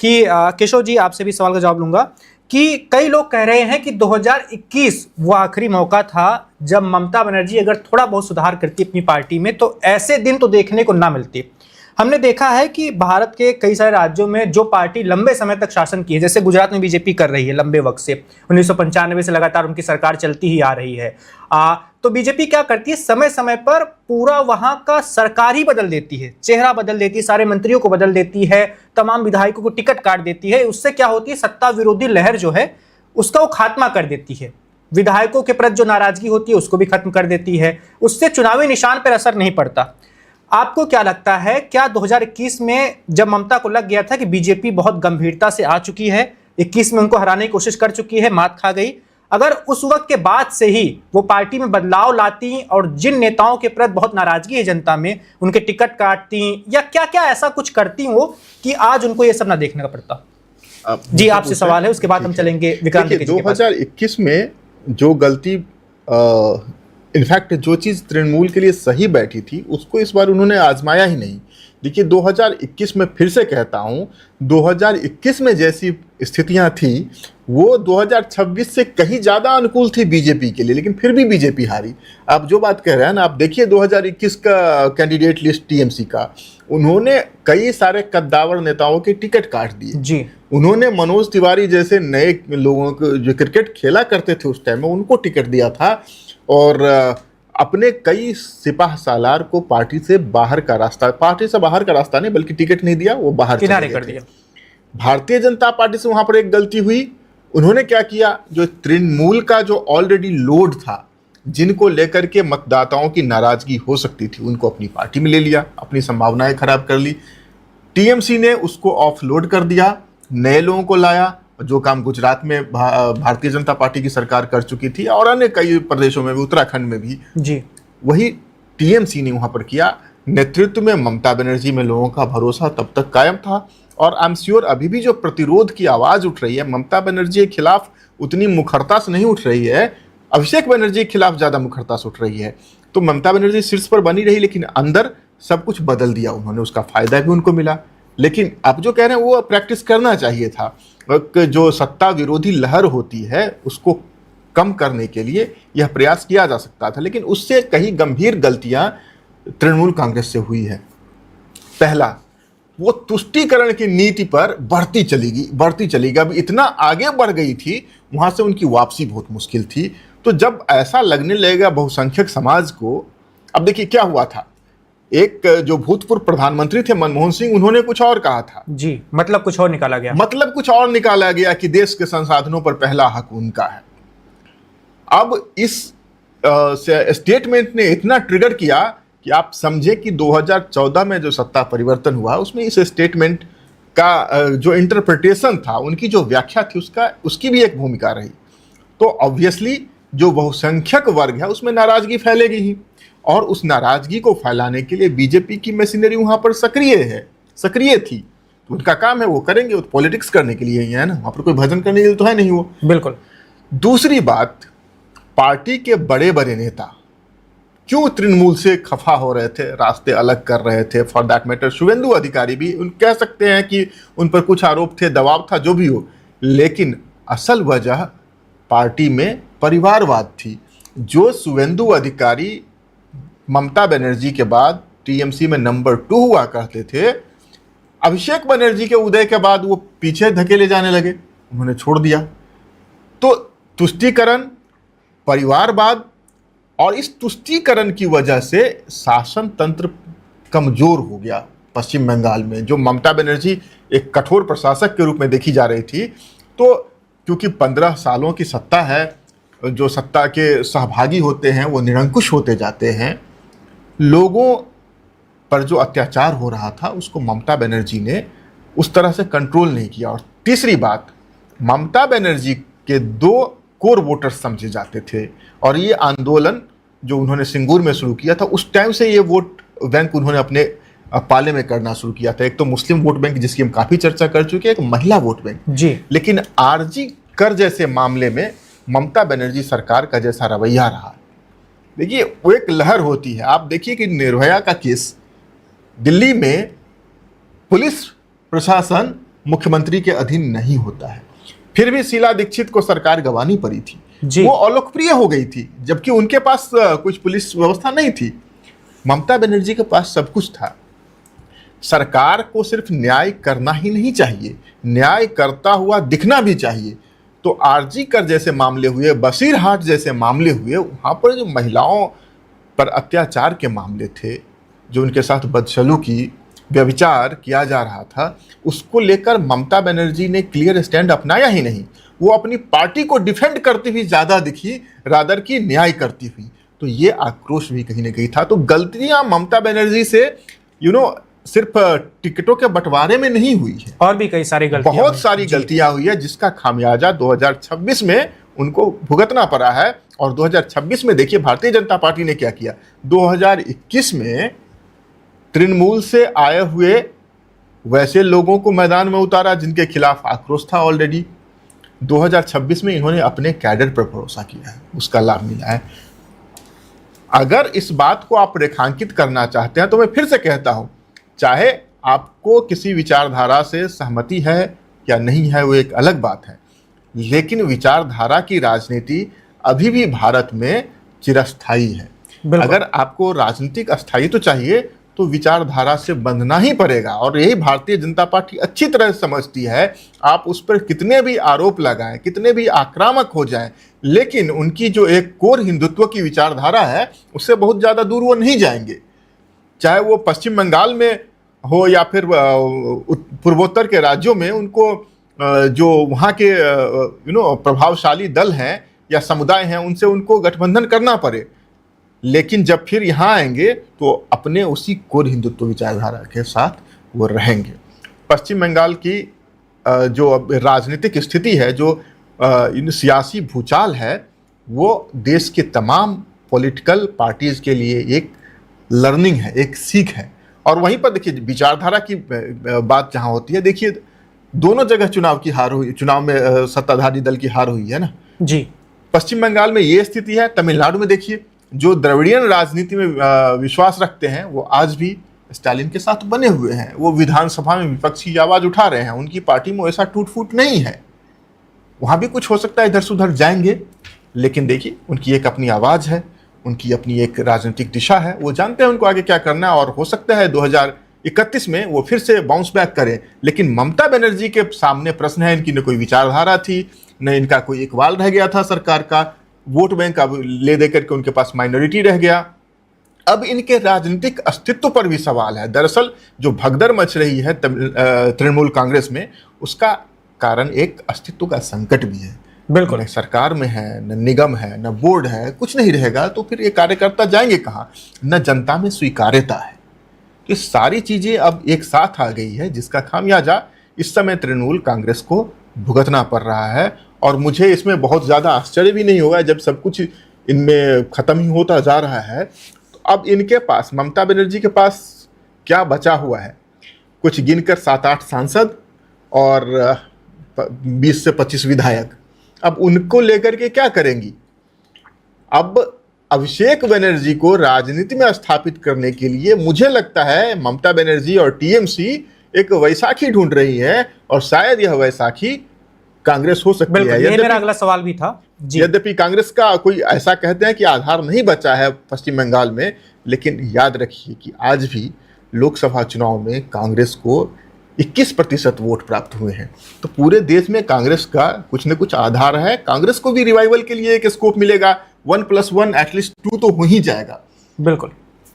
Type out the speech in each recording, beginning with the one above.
कि केशव जी, आपसे भी सवाल का जवाब लूंगा कि कई लोग कह रहे हैं कि 2021 वो आखिरी मौका था जब ममता बनर्जी अगर थोड़ा बहुत सुधार करती अपनी पार्टी में तो ऐसे दिन तो देखने को ना मिलती। हमने देखा है कि भारत के कई सारे राज्यों में जो पार्टी लंबे समय तक शासन की है, जैसे गुजरात में बीजेपी कर रही है लंबे वक्त से, 1995 से लगातार उनकी सरकार चलती ही आ रही है। तो बीजेपी क्या करती है, समय समय पर पूरा वहां का सरकार ही बदल देती है, चेहरा बदल देती है, सारे मंत्रियों को बदल देती है, तमाम विधायकों को टिकट काट देती है। उससे क्या होती है, सत्ता विरोधी लहर जो है उसका वो खात्मा कर देती है। विधायकों के प्रति जो नाराजगी होती है उसको भी खत्म कर देती है। उससे चुनावी निशान पर असर नहीं पड़ता। आपको क्या लगता है, क्या 2021 में जब ममता को लग गया था कि बीजेपी बहुत गंभीरता से आ चुकी है, 21 में उनको हराने की कोशिश कर चुकी है, मात खा गई, अगर उस वक्त के बाद से ही वो पार्टी में बदलाव लाती और जिन नेताओं के प्रति बहुत नाराजगी है जनता में, उनके टिकट काटती या क्या क्या ऐसा कुछ करती वो कि आज उनको ये सब ना देखने का पड़ता? जी, आपसे सवाल है, उसके बाद हम चलेंगे विक्रांत जी के पास। 2021 में जो गलती इनफैक्ट जो चीज़ तृणमूल के लिए सही बैठी थी उसको इस बार उन्होंने आजमाया ही नहीं। देखिए 2021 में फिर से कहता हूँ, 2021 में जैसी स्थितियां थी वो 2026 से कहीं ज़्यादा अनुकूल थी बीजेपी के लिए, लेकिन फिर भी बीजेपी हारी। आप जो बात कह रहे हैं ना, आप देखिए 2021 का कैंडिडेट लिस्ट टीएमसी का, उन्होंने कई सारे कद्दावर नेताओं के टिकट काट दिए जी। उन्होंने मनोज तिवारी जैसे नए लोगों को जो क्रिकेट खेला करते थे उस टाइम में उनको टिकट दिया था और अपने कई सिपाह सालार को पार्टी से बाहर का रास्ता नहीं बल्कि टिकट नहीं दिया, वो बाहर किनारे कर दिया। भारतीय जनता पार्टी से वहां पर एक गलती हुई। उन्होंने क्या किया, जो तृणमूल का जो ऑलरेडी लोड था, जिनको लेकर के मतदाताओं की नाराजगी हो सकती थी, उनको अपनी पार्टी में ले लिया, अपनी संभावनाएं खराब कर ली। टीएमसी ने उसको ऑफलोड कर दिया, नए लोगों को लाया, जो काम गुजरात में भारतीय जनता पार्टी की सरकार कर चुकी थी और अन्य कई प्रदेशों में भी, उत्तराखंड में भी जी, वही टीएमसी ने वहां पर किया। नेतृत्व में ममता बनर्जी में लोगों का भरोसा तब तक कायम था और आई एम श्योर अभी भी जो प्रतिरोध की आवाज उठ रही है ममता बनर्जी के खिलाफ उतनी मुखरता से नहीं उठ रही है, अभिषेक बनर्जी के खिलाफ ज्यादा मुखरता से उठ रही है। तो ममता बनर्जी शीर्ष पर बनी रही, लेकिन अंदर सब कुछ बदल दिया उन्होंने, उसका फायदा भी उनको मिला। लेकिन आप जो कह रहे हैं वो प्रैक्टिस करना चाहिए था। जो सत्ता विरोधी लहर होती है उसको कम करने के लिए यह प्रयास किया जा सकता था, लेकिन उससे कहीं गंभीर गलतियां तृणमूल कांग्रेस से हुई है। पहला, वो तुष्टीकरण की नीति पर बढ़ती चली गई, अब इतना आगे बढ़ गई थी, वहां से उनकी वापसी बहुत मुश्किल थी। तो जब ऐसा लगने लगेगा बहुसंख्यक समाज को, अब देखिए क्या हुआ था, एक जो भूतपूर्व प्रधानमंत्री थे मनमोहन सिंह, उन्होंने कुछ और कहा था जी, मतलब कुछ और निकाला गया कि देश के संसाधनों पर पहला हक उनका है। अब इस स्टेटमेंट ने इतना ट्रिगर किया कि आप समझे कि 2014 में जो सत्ता परिवर्तन हुआ उसमें इस स्टेटमेंट का जो इंटरप्रिटेशन था, उनकी जो व्याख्या थी, उसकी भी एक भूमिका रही। तो ऑब्वियसली जो बहुसंख्यक वर्ग है उसमें नाराजगी फैलेगी ही, और उस नाराजगी को फैलाने के लिए बीजेपी की मशीनरी वहां पर सक्रिय थी। तो उनका काम है, वो करेंगे, वो पॉलिटिक्स करने के लिए ही है ना, वहां पर कोई भजन करने के लिए तो है नहीं वो। बिल्कुल। दूसरी बात, पार्टी के बड़े बड़े नेता क्यों तृणमूल से खफा हो रहे थे, रास्ते अलग कर रहे थे, फॉर दैट मैटर शुवेंदु अधिकारी भी, उन कह सकते हैं कि उन पर कुछ आरोप थे, दबाव था, जो भी हो, लेकिन असल वजह पार्टी में परिवारवाद थी। जो शुवेंदु अधिकारी ममता बनर्जी के बाद टीएमसी में नंबर 2 हुआ करते थे, अभिषेक बनर्जी के उदय के बाद वो पीछे धकेले जाने लगे, उन्होंने छोड़ दिया। तो तुष्टीकरण, परिवारवाद, और इस तुष्टीकरण की वजह से शासन तंत्र कमजोर हो गया पश्चिम बंगाल में। जो ममता बनर्जी एक कठोर प्रशासक के रूप में देखी जा रही थी, तो क्योंकि 15 सालों की सत्ता है, जो सत्ता के सहभागी होते हैं वो निरंकुश होते जाते हैं, लोगों पर जो अत्याचार हो रहा था उसको ममता बनर्जी ने उस तरह से कंट्रोल नहीं किया। और तीसरी बात, ममता बनर्जी के 2 कोर वोटर्स समझे जाते थे, और ये आंदोलन जो उन्होंने सिंगूर में शुरू किया था, उस टाइम से ये वोट बैंक उन्होंने अपने पाले में करना शुरू किया था। एक तो मुस्लिम वोट बैंक जिसकी हम काफ़ी चर्चा कर चुके हैं, एक महिला वोट बैंक जी। लेकिन आरजी कर जैसे मामले में ममता बनर्जी सरकार का जैसा रवैया रहा, देखिए वो एक लहर होती है। आप देखिए कि निर्भया का केस दिल्ली में पुलिस प्रशासन मुख्यमंत्री के अधीन नहीं होता है। फिर भी शीला दीक्षित को सरकार गंवानी पड़ी थी, जी। वो अलोकप्रिय हो गई थी, जबकि उनके पास कुछ पुलिस व्यवस्था नहीं थी। ममता बनर्जी के पास सब कुछ था। सरकार को सिर्फ न्याय करना ही नहीं चाहिए, न्याय करता हुआ दिखना भी चाहिए। तो आरजी कर जैसे मामले हुए, बसीरहाट जैसे मामले हुए, वहाँ पर जो महिलाओं पर अत्याचार के मामले थे, जो उनके साथ बदसलूकी, व्यभिचार किया जा रहा था, उसको लेकर ममता बनर्जी ने क्लियर स्टैंड अपनाया ही नहीं। वो अपनी पार्टी को डिफेंड करती हुई ज़्यादा दिखी, रादर की न्याय करती हुई। तो ये आक्रोश भी कहीं ना कहीं था। तो गलतियां ममता बनर्जी से सिर्फ टिकटों के बंटवारे में नहीं हुई है, और भी कई सारी गलतियां, बहुत सारी गलतियां हुई है, जिसका खामियाजा 2026 में उनको भुगतना पड़ा है। और 2026 में देखिए भारतीय जनता पार्टी ने क्या किया। 2021 में तृणमूल से आए हुए वैसे लोगों को मैदान में उतारा जिनके खिलाफ आक्रोश था ऑलरेडी। 2026 में इन्होंने अपने कैडर पर भरोसा किया है, उसका लाभ मिला है। अगर इस बात को आप रेखांकित करना चाहते हैं तो मैं फिर से कहता हूं, चाहे आपको किसी विचारधारा से सहमति है या नहीं है, वो एक अलग बात है, लेकिन विचारधारा की राजनीति अभी भी भारत में चिरस्थायी है। अगर आपको राजनीतिक अस्थायित्व चाहिए तो विचारधारा से बंधना ही पड़ेगा, और यही भारतीय जनता पार्टी अच्छी तरह समझती है। आप उस पर कितने भी आरोप लगाएं, कितने भी आक्रामक हो जाएं, लेकिन उनकी जो एक कोर हिंदुत्व की विचारधारा है, उससे बहुत ज़्यादा दूर वो नहीं जाएंगे। चाहे वो पश्चिम बंगाल में हो या फिर पूर्वोत्तर के राज्यों में, उनको जो वहाँ के प्रभावशाली दल हैं या समुदाय हैं, उनसे उनको गठबंधन करना पड़े, लेकिन जब फिर यहाँ आएंगे तो अपने उसी कोर हिंदुत्व विचारधारा के साथ वो रहेंगे। पश्चिम बंगाल की जो अब राजनीतिक स्थिति है, जो इन सियासी भूचाल है, वो देश के तमाम पॉलिटिकल पार्टीज के लिए एक लर्निंग है, एक सीख है। और वहीं पर देखिए विचारधारा की बात जहाँ होती है, देखिए दोनों जगह चुनाव की हार हुई, चुनाव में सत्ताधारी दल की हार हुई है ना जी। पश्चिम बंगाल में ये स्थिति है। तमिलनाडु में देखिए, जो द्रविड़ियन राजनीति में विश्वास रखते हैं, वो आज भी स्टालिन के साथ बने हुए हैं। वो विधानसभा में विपक्षी आवाज उठा रहे हैं, उनकी पार्टी में ऐसा टूट फूट नहीं है। वहाँ भी कुछ हो सकता है, इधर से उधर जाएंगे, लेकिन देखिए उनकी एक अपनी आवाज़ है, उनकी अपनी एक राजनीतिक दिशा है, वो जानते हैं उनको आगे क्या करना है। और हो सकता है 2031 में वो फिर से बाउंस बैक करें। लेकिन ममता बनर्जी के सामने प्रश्न है, इनकी न कोई विचारधारा थी, न इनका कोई इकबाल रह गया था सरकार का, वोट बैंक अब ले दे करके उनके पास माइनॉरिटी रह गया। अब इनके राजनीतिक अस्तित्व पर भी सवाल है। दरअसल जो भगदड़ मच रही है तृणमूल कांग्रेस में, उसका कारण एक अस्तित्व का संकट भी है। बिल्कुल, न सरकार में है, न निगम है, न बोर्ड है, कुछ नहीं रहेगा तो फिर ये कार्यकर्ता जाएंगे कहाँ? न जनता में स्वीकार्यता है। तो सारी चीजें अब एक साथ आ गई है, जिसका खामियाजा इस समय तृणमूल कांग्रेस को भुगतना पड़ रहा है। और मुझे इसमें बहुत ज़्यादा आश्चर्य भी नहीं होगा, जब सब कुछ इनमें ख़त्म ही होता जा रहा है तो अब इनके पास, ममता बनर्जी के पास क्या बचा हुआ है? कुछ गिनकर 7-8 सांसद और 20 से 25 विधायक। अब उनको लेकर के क्या करेंगी? अब अभिषेक बनर्जी को राजनीति में स्थापित करने के लिए मुझे लगता है ममता बनर्जी और टीएमसी एक वैसाखी ढूंढ रही है, और शायद यह वैसाखी कांग्रेस हो सकती है। ये मेरा अगला सवाल भी था। यद्यपि कांग्रेस का कोई ऐसा कहते हैं कि आधार नहीं बचा है पश्चिम बंगाल में, लेकिन याद रखिए कि आज भी लोकसभा चुनाव में कांग्रेस को 21% वोट प्राप्त हुए हैं। तो पूरे देश में कांग्रेस का कुछ न कुछ आधार है। कांग्रेस को भी रिवाइवल के लिए एक स्कोप मिलेगा। 1+1 एटलीस्ट 2 तो हो ही जाएगा। बिल्कुल,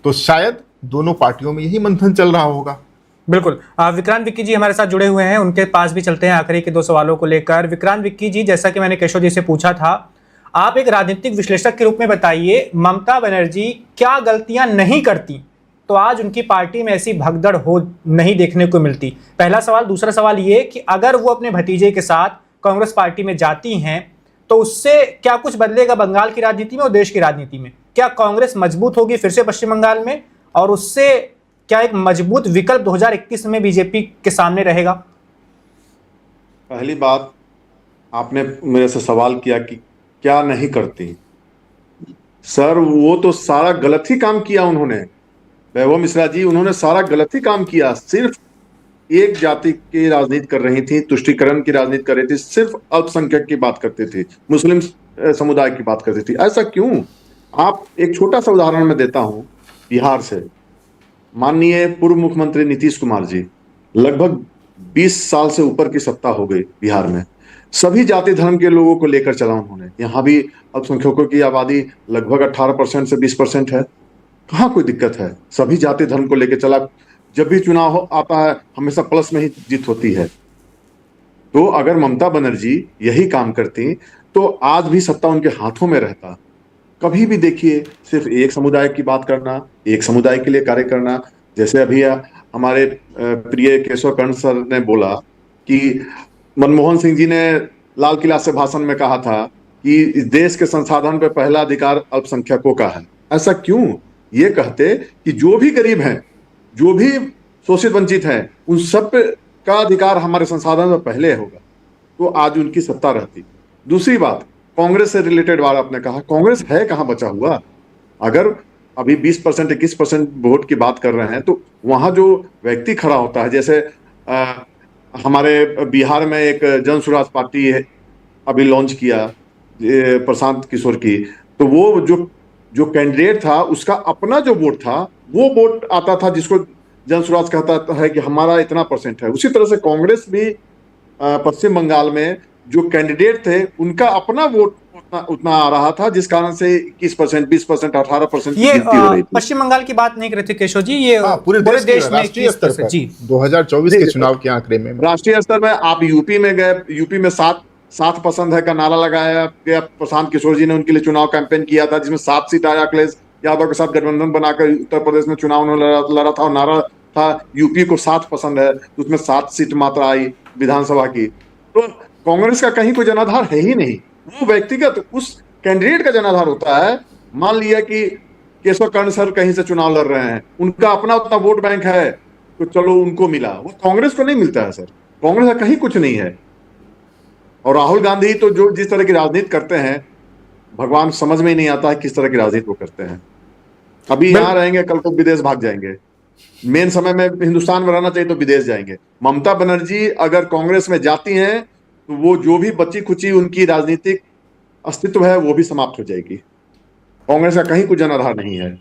तो शायद दोनों पार्टियों में यही मंथन चल रहा होगा। बिल्कुल। विक्रांत विक्की जी हमारे साथ जुड़े हुए हैं, उनके पास भी चलते हैं आखिरी के 2 सवालों को लेकर। विक्रांत विक्की जी, जैसा कि मैंने केशव जी से पूछा था, आप एक राजनीतिक विश्लेषक के रूप में बताइए, ममता बनर्जी क्या गलतियां नहीं करती तो आज उनकी पार्टी में ऐसी भगदड़ हो नहीं देखने को मिलती? पहला सवाल। दूसरा सवाल ये कि अगर वो अपने भतीजे के साथ कांग्रेस पार्टी में जाती हैं तो उससे क्या कुछ बदलेगा बंगाल की राजनीति में और देश की राजनीति में? क्या कांग्रेस मजबूत होगी फिर से पश्चिम बंगाल में, और उससे क्या एक मजबूत विकल्प 2021 में बीजेपी के सामने रहेगा? पहली बात, आपने मेरे से सवाल किया कि क्या नहीं करती। सर, वो तो सारा गलत ही काम किया उन्होंने। वैभव मिश्रा जी, उन्होंने सारा गलत ही काम किया। सिर्फ एक जाति की राजनीति कर रही थी, तुष्टीकरण की राजनीति कर रही थी, सिर्फ अल्पसंख्यक की बात करते थे, मुस्लिम समुदाय की बात करती थी। ऐसा क्यों? आप एक छोटा सा उदाहरण मैं देता हूं बिहार से। माननीय पूर्व मुख्यमंत्री नीतीश कुमार जी, लगभग 20 साल से ऊपर की सत्ता हो गई बिहार में, सभी जाति धर्म के लोगों को लेकर चला उन्होंने। यहाँ भी अल्पसंख्यकों की आबादी लगभग 18% से 20% है। कहाँ कोई दिक्कत है? सभी जाति धर्म को लेकर चला। जब भी चुनाव आता है हमेशा प्लस में ही जीत होती है। तो अगर ममता बनर्जी यही काम करती तो आज भी सत्ता उनके हाथों में रहता। कभी भी देखिए, सिर्फ एक समुदाय की बात करना, एक समुदाय के लिए कार्य करना। जैसे अभी हमारे प्रिय केशव कर्ण सर ने बोला कि मनमोहन सिंह जी ने लाल किला से भाषण में कहा था कि इस देश के संसाधन पर पहला अधिकार अल्पसंख्यकों का है। ऐसा क्यों? ये कहते कि जो भी गरीब हैं, जो भी शोषित वंचित हैं, उन सब का अधिकार हमारे संसाधन में पहले होगा, तो आज उनकी सत्ता रहती। दूसरी बात, कांग्रेस से रिलेटेड बात आपने कहा, कांग्रेस है कहां बचा हुआ? अगर अभी 20% 21% वोट की बात कर रहे हैं तो वहां जो व्यक्ति खड़ा होता है, जैसे हमारे बिहार में एक जन स्वराज पार्टी है, अभी लॉन्च किया प्रशांत किशोर की, तो वो जो कैंडिडेट था उसका अपना जो वोट था वो वोट आता था जिसको जन स्वराज कहता है कि हमारा इतना परसेंट है। उसी तरह से कांग्रेस भी पश्चिम बंगाल में जो कैंडिडेट थे उनका अपना वोट उतना आ रहा था, जिस कारण से 21%, 20%, 18% ये हो रही थी। पश्चिम बंगाल की बात नहीं कर रहे थे केशव जी, ये पूरे देश में राष्ट्रीय स्तर पर जी 2024 के चुनाव के आंकड़े में राष्ट्रीय स्तर में आप यूपी में गए, यूपी में 7 पसंद है का नारा लगाया गया। प्रशांत किशोर जी ने उनके लिए चुनाव कैंपेन किया था, जिसमें 7 सीट आया। अखिलेश यादव के साथ गठबंधन बनाकर उत्तर प्रदेश में चुनाव लड़ा था और नारा था यूपी को 7 पसंद है, तो उसमें 7 सीट मात्र आई विधानसभा की। तो कांग्रेस का कहीं कोई जनाधार है ही नहीं। वो व्यक्तिगत उस कैंडिडेट का जनाधार होता है। मान लिया कि केशव कर्ण सर कहीं से चुनाव लड़ रहे हैं, उनका अपना उतना वोट बैंक है तो चलो उनको मिला, वो कांग्रेस को नहीं मिलता है सर। कांग्रेस का कहीं कुछ नहीं है। और राहुल गांधी तो जो जिस तरह की राजनीति करते हैं, भगवान समझ में ही नहीं आता है किस तरह की राजनीति वो करते हैं। अभी यहां रहेंगे, कल को विदेश भाग जाएंगे। मेन समय में हिंदुस्तान में रहना चाहिए तो विदेश जाएंगे। ममता बनर्जी अगर कांग्रेस में जाती हैं तो वो जो भी बची खुची उनकी राजनीतिक अस्तित्व है वो भी समाप्त हो जाएगी। कांग्रेस का कहीं कुछ जनाधार नहीं है।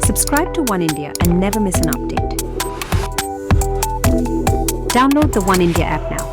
Subscribe to One India and never miss an update. Download the One India app now.